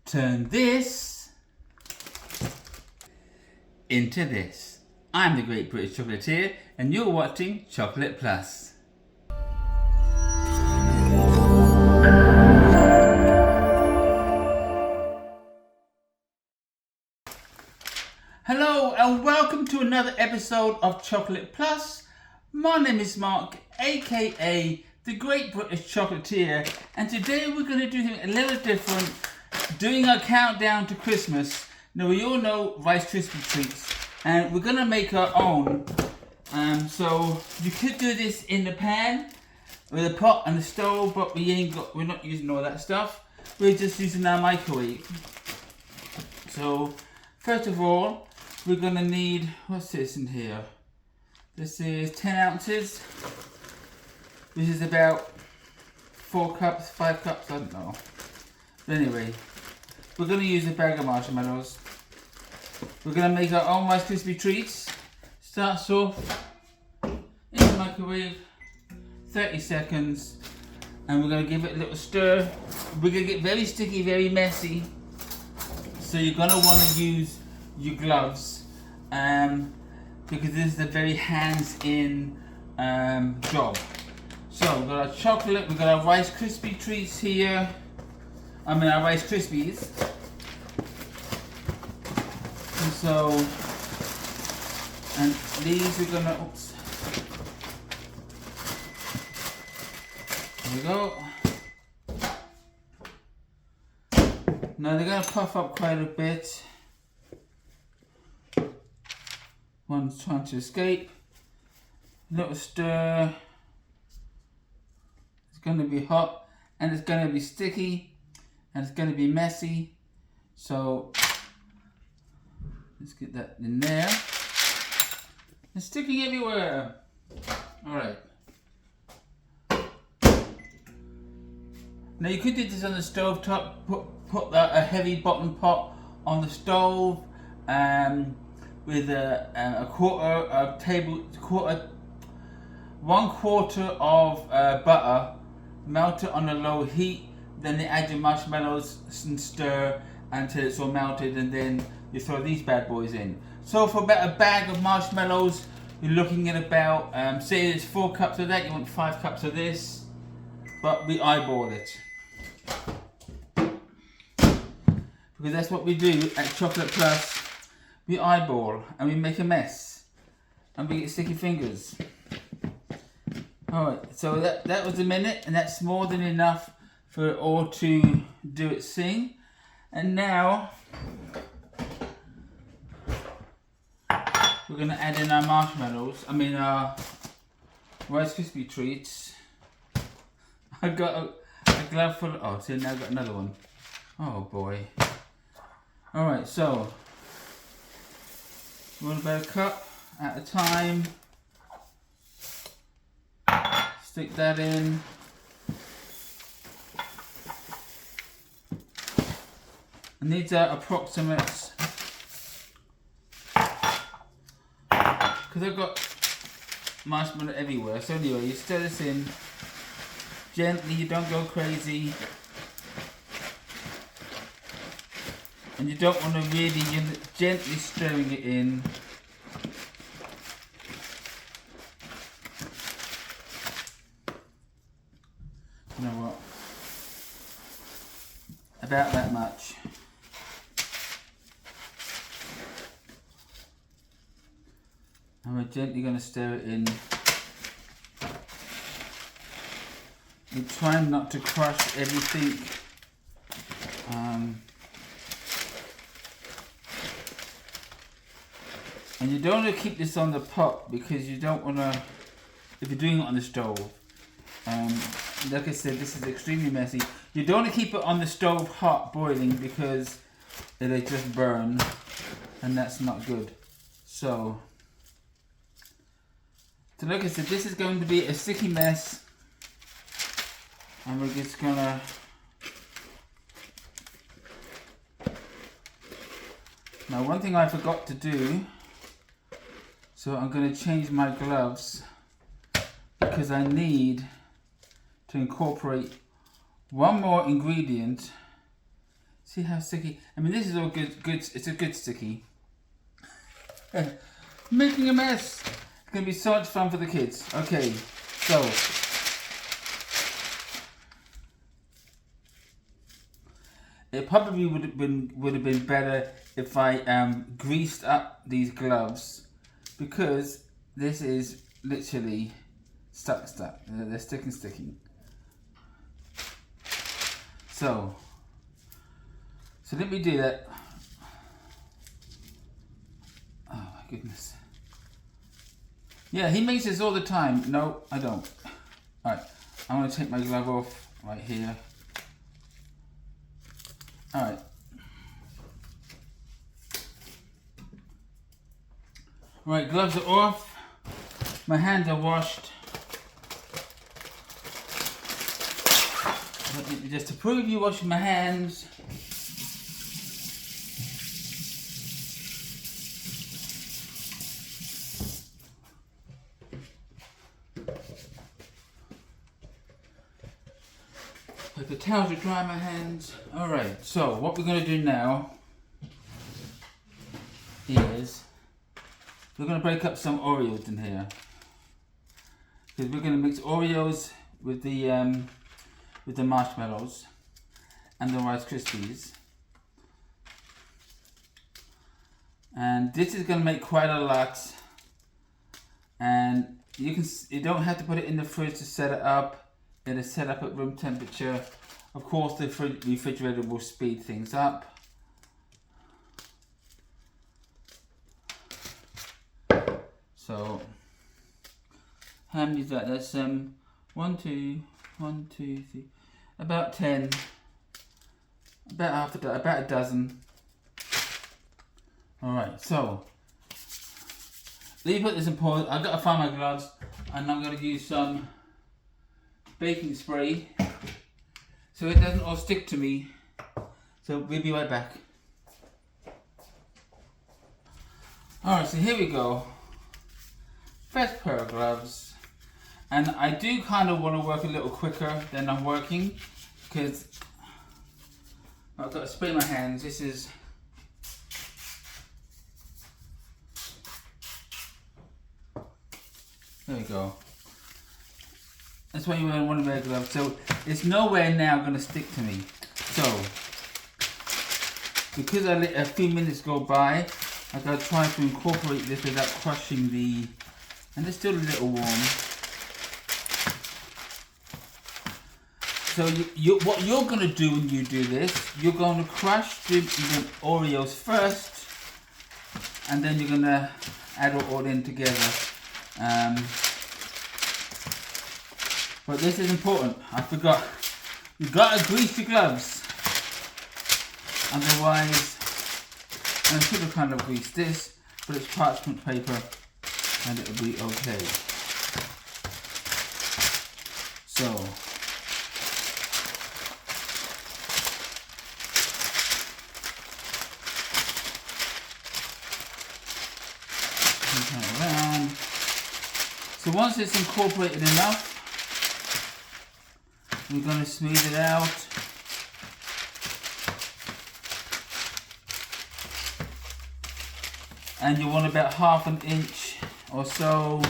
Turn this into this. I'm the Great British Chocolatier and you're watching Chocolate Plus. Hello and welcome to another episode of Chocolate Plus. My name is Mark, aka the Great British Chocolatier, and today we're going to do something a little different, doing a countdown to Christmas. Now we all know Rice Krispy Treats, and we're going to make our own. So you could do this in the pan with a pot and a stove, but we're not using all that stuff. We're just using our microwave. So first of all, we're going to need, what's this in here? This is 10 ounces. This is about 4 cups, 5 cups, I don't know. But anyway, we're going to use a bag of marshmallows. We're going to make our own Rice Krispy Treats. Starts off in the microwave, 30 seconds. And we're going to give it a little stir. We're going to get very sticky, very messy. So you're going to want to use your gloves. Because this is a very hands-in job. So we've got our chocolate, we've got our Rice Krispy Treats here. Our Rice Krispies. And these are gonna, oops. There we go. Now they're gonna puff up quite a bit. One's trying to escape. Little stir. It's going to be hot and it's going to be sticky and it's going to be messy. So let's get that in there. It's sticking everywhere. Alright. Now you could do this on the stove top. Put a heavy bottom pot on the stove. With one quarter of butter, melt it on a low heat, then you add your marshmallows and stir until it's all melted, and then you throw these bad boys in. So for about a bag of marshmallows, you're looking at about, say there's 4 cups of that, you want 5 cups of this, but we eyeball it. Because that's what we do at Chocolate Plus. We eyeball and we make a mess and we get sticky fingers. Alright, so that was a minute, and that's more than enough for it all to do its thing. And now we're going to add in our marshmallows, our Rice Krispy Treats. I got a glove full of, oh, see, now I've got another one. Oh boy. Alright, so one about a cup at a time. Stick that in. And these are approximates. Because I've got marshmallow everywhere. So anyway, you stir this in gently, you don't go crazy. And you don't want to really, you're gently stirring it in. You know what? About that much. And we're gently going to stir it in. We're trying not to crush everything. And you don't want to keep this on the pot because you don't want to, if you're doing it on the stove, like I said, this is extremely messy. You don't want to keep it on the stove hot boiling because they just burn and that's not good. So like I said, this is going to be a sticky mess, and we're just gonna now, one thing I forgot to do, so I'm going to change my gloves because I need to incorporate one more ingredient. See how sticky? I mean, this is all good. It's a good sticky. Making a mess. It's gonna be so much fun for the kids. Okay, so it probably would have been better if I greased up these gloves, because this is literally stuck. They're sticking. So let me do that. Oh my goodness. Yeah, he makes this all the time. No, I don't. Alright, I'm going to take my glove off right here. Alright. Alright, gloves are off. My hands are washed. Just to prove you washing my hands. Put the towel to dry my hands. Alright, so what we're going to do now is we're going to break up some Oreos in here. Because we're going to mix Oreos with the marshmallows and the Rice Krispies. And this is going to make quite a lot. And you don't have to put it in the fridge to set it up. It is set up at room temperature. Of course, the refrigerator will speed things up. So, how many is that? That's 1, 2, 3, about 10. About a dozen. Alright, so let me put this in pause. I've got to find my gloves, and I'm going to use some baking spray so it doesn't all stick to me. So we'll be right back. Alright, so here we go. First pair of gloves. And I do kind of want to work a little quicker than I'm working, because I've got to spray my hands. This is there we go. That's why you want to wear gloves. So it's nowhere now going to stick to me. So because I let a few minutes go by, I got to try to incorporate this without crushing the. And it's still a little warm. So what you're going to do when you do this, you're going to crush the Oreos first, and then you're going to add it all in together. But this is important. I forgot. You've got to grease your gloves. Otherwise, and I should have kind of greased this, but it's parchment paper and it'll be okay. So, turn it around. So once it's incorporated enough, we're going to smooth it out. And you want about 1/2 inch or so.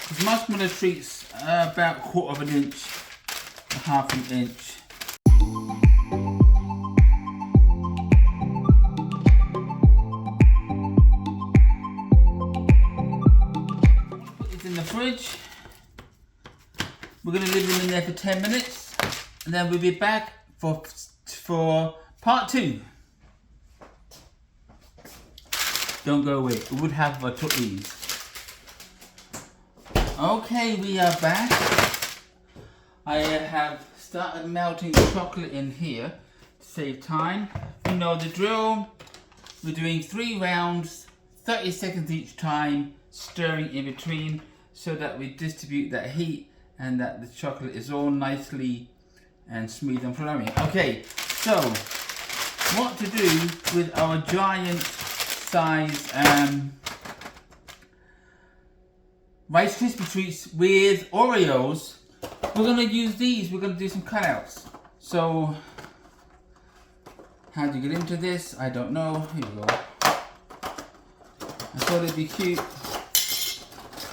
Because marshmallow treats are about 1/4 inch to 1/2 inch. Put it in the fridge. We're going to leave them in there for 10 minutes, and then we'll be back for part 2. Don't go away. It would have if I took these. Okay, we are back. I have started melting chocolate in here to save time. You know the drill. We're doing 3 rounds, 30 seconds each time, stirring in between so that we distribute that heat and that the chocolate is all nicely and smooth and flowing. Okay, so what to do with our giant size Rice Krispy Treats with Oreos we're going to use these. We're going to do some cutouts. So, how do you get into this? I don't know. Here we go. I thought it'd be cute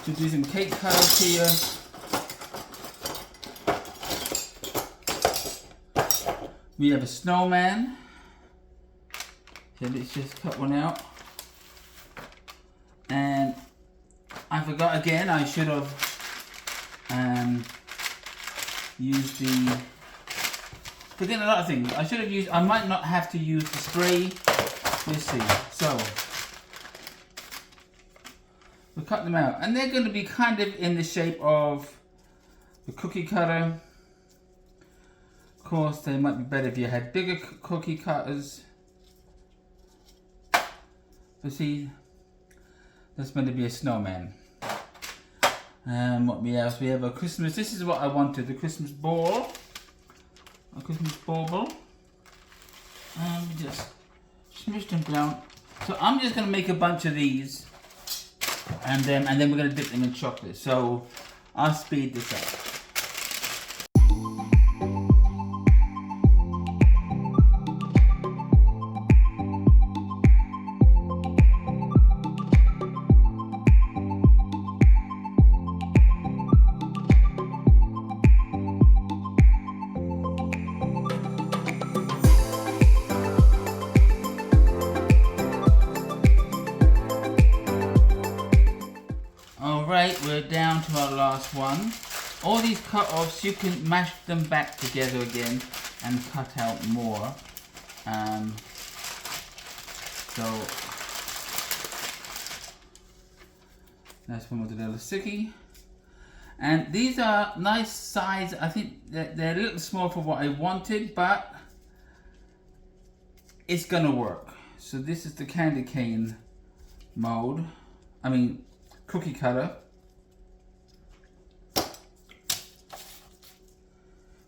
to do some cake cutouts here. We have a snowman. So let's just cut one out. And I forgot again, I should have used the, forgetting a lot of things. I might not have to use the spray. Let's see. So, we'll cut them out. And they're going to be kind of in the shape of the cookie cutter. Of course, they might be better if you had bigger cookie cutters. But see, that's meant to be a snowman. And what we have a Christmas, this is what I wanted, the Christmas ball. A Christmas bauble. And we just smush them down. So I'm just going to make a bunch of these. And then we're going to dip them in chocolate. So I'll speed this up. Alright, we're down to our last one. All these cut-offs, you can mash them back together again and cut out more. So that's one with the little sticky. And these are nice size. I think they're a little small for what I wanted, but it's gonna work. So this is the candy cane mode. Cookie cutter.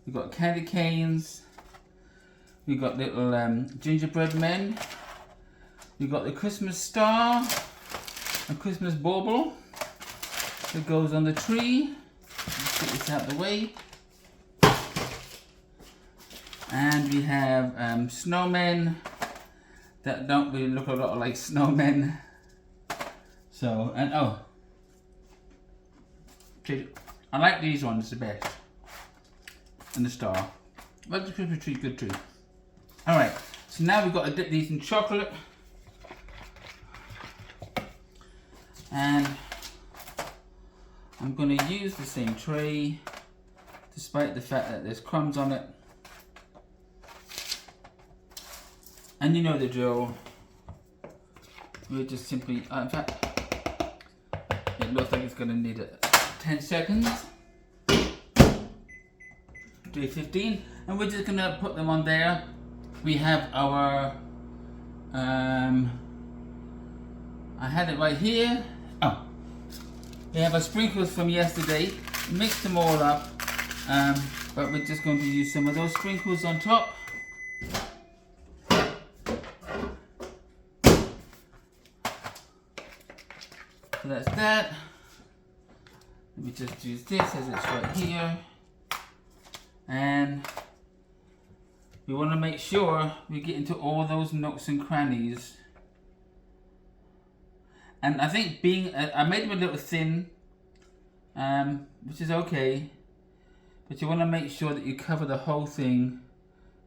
We've got candy canes. We've got little gingerbread men. We've got the Christmas star, a Christmas bauble that goes on the tree. Let's get this out of the way. And we have snowmen that don't really look a lot like snowmen. So, and oh, I like these ones the best. And the star. But the Krispy Treat good too. Alright, so now we've got to dip these in chocolate. And I'm going to use the same tray, despite the fact that there's crumbs on it. And you know the drill. We'll just simply, in fact, it looks like it's going to need 10 seconds. Do 15, and we're just going to put them on there. We have our, I had it right here. Oh, we have our sprinkles from yesterday. Mix them all up, but we're just going to use some of those sprinkles on top. So that's that. Let me just use this as it's right here. And we want to make sure we get into all those nooks and crannies. And I think I made them a little thin, which is okay. But you want to make sure that you cover the whole thing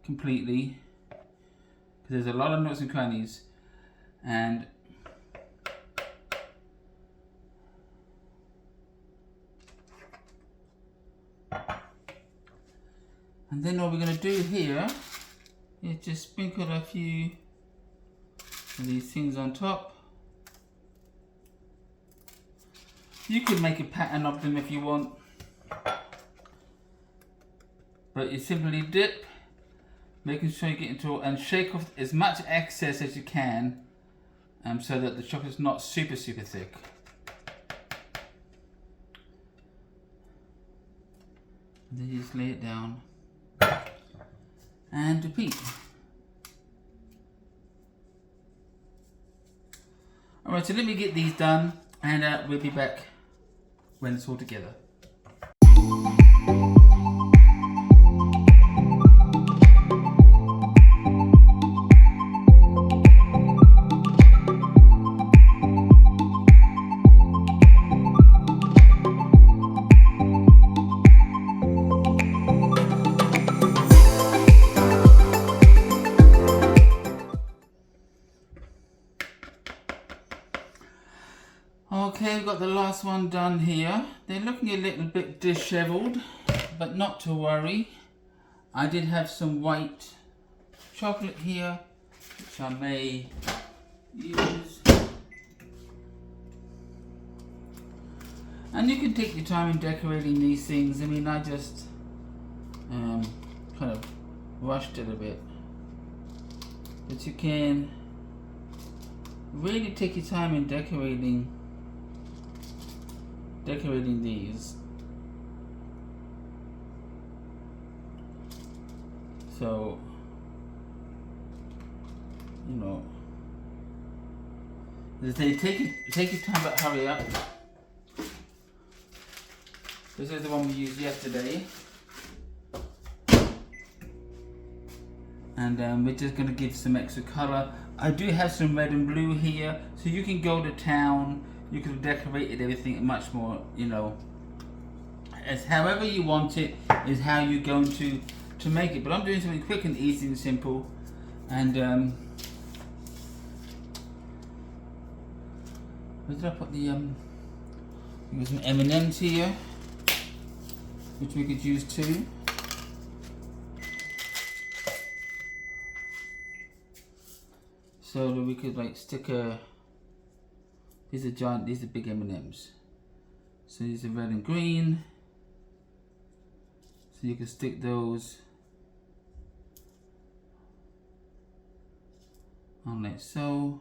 completely. Because there's a lot of nooks and crannies. And then what we're going to do here is just sprinkle a few of these things on top. You could make a pattern of them if you want. But you simply dip, making sure you get into and shake off as much excess as you can, so that the chocolate's not super thick. And then you just lay it down. And repeat. Alright, so let me get these done, and we'll be back when it's all together. Okay, we've got the last one done here. They're looking a little bit disheveled, but not to worry. I did have some white chocolate here, which I may use. And you can take your time in decorating these things. I mean, I just kind of rushed it a bit. But you can really take your time in decorating these. So, you know, they take your time, but hurry up. This is the one we used yesterday, and we're just going to give some extra color. I do have some red and blue here, so you can go to town. You could have decorated everything much more, you know, as however you want it is how you're going to make it. But I'm doing something quick and easy and simple, and where did I put the there's some M&Ms here, which we could use too. So that we could like stick a. These are giant. These are big M&Ms. So these are red and green. So you can stick those on like so.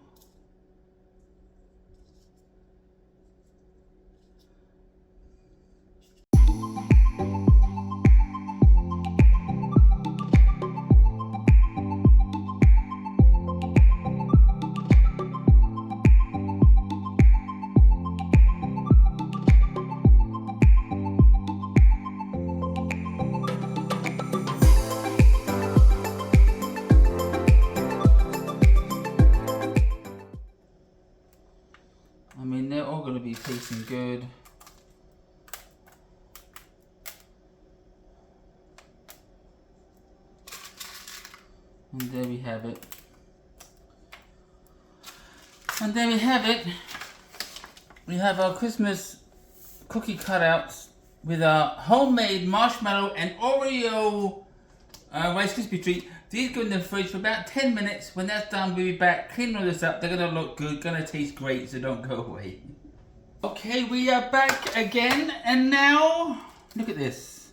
I mean, they're all going to be tasting good. And there we have it. And there we have it. We have our Christmas cookie cutouts with our homemade marshmallow and Oreo Rice Krispy Treat. These go in the fridge for about 10 minutes. When that's done, we'll be back, clean all this up. They're gonna look good, gonna taste great, so don't go away. Okay, we are back again, and now, look at this.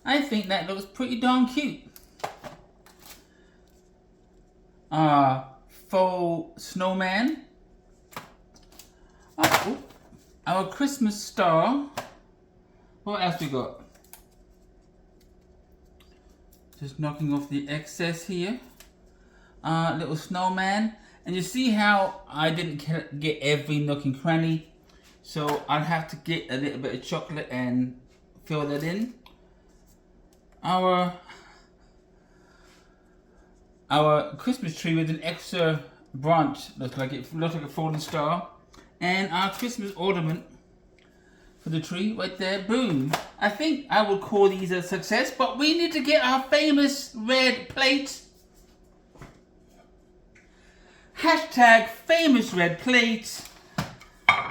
I think that looks pretty darn cute. Faux snowman. Oh, our Christmas star. What else we got? Just knocking off the excess here. Little snowman. And you see how I didn't get every nook and cranny. So I'll have to get a little bit of chocolate and fill that in. Our Christmas tree with an extra branch. Looks like a falling star. And our Christmas ornament for the tree right there. Boom. I think I will call these a success, but we need to get our famous red plate. Hashtag famous red plate.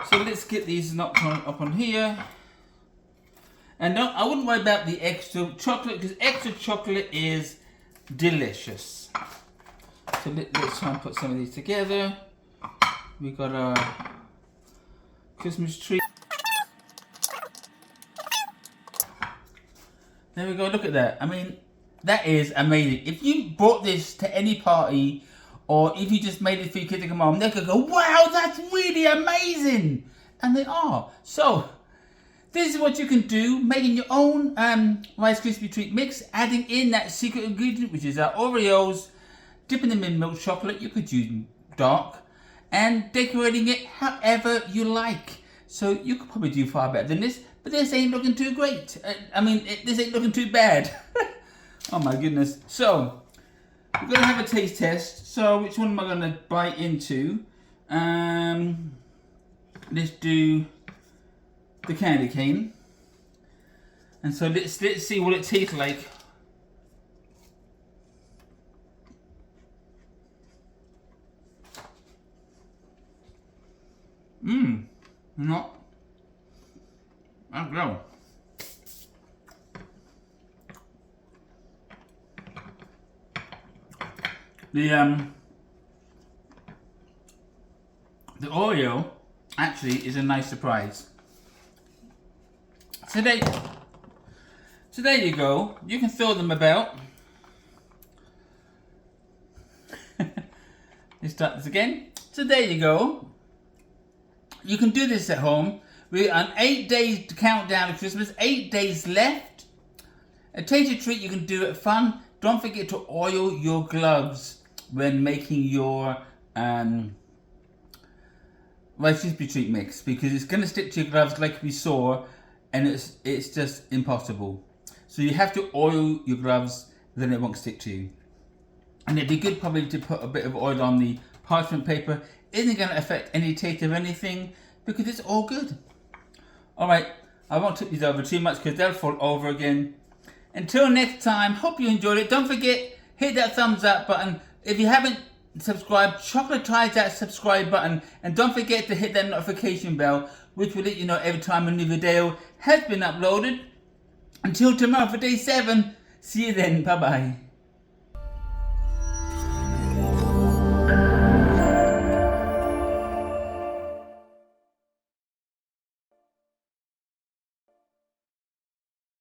So let's get these knocked up on here. And I wouldn't worry about the extra chocolate, because extra chocolate is delicious. So let's try and put some of these together. We got our Christmas tree. There we go, look at that. I mean, that is amazing. If you brought this to any party, or if you just made it for your kids to come home, they could go, wow, that's really amazing. And they are. So, this is what you can do, making your own Rice Krispy Treat mix, adding in that secret ingredient, which is our Oreos, dipping them in milk chocolate. You could use dark, and decorating it however you like. So you could probably do far better than this, but this ain't looking too great. This ain't looking too bad. Oh my goodness. So, we're going to have a taste test. So, which one am I going to bite into? Let's do the candy cane. And so let's see what it tastes like. No. I'll go. The Oreo actually is a nice surprise. So there you go. You can throw them about. Let's start this again. So there you go. You can do this at home. We're on 8 days to count down to Christmas. 8 days left. A tasty treat you can do it fun. Don't forget to oil your gloves when making your Rice Krispy Treat mix, because it's going to stick to your gloves like we saw, and it's just impossible. So you have to oil your gloves, then it won't stick to you. And it'd be good probably to put a bit of oil on the parchment paper. Isn't going to affect any taste of anything because it's all good. Alright, I won't tip these over too much because they'll fall over again. Until next time, hope you enjoyed it. Don't forget, hit that thumbs up button. If you haven't subscribed, chocolatize that subscribe button. And don't forget to hit that notification bell, which will let you know every time a new video has been uploaded. Until tomorrow for day 7. See you then. Bye bye.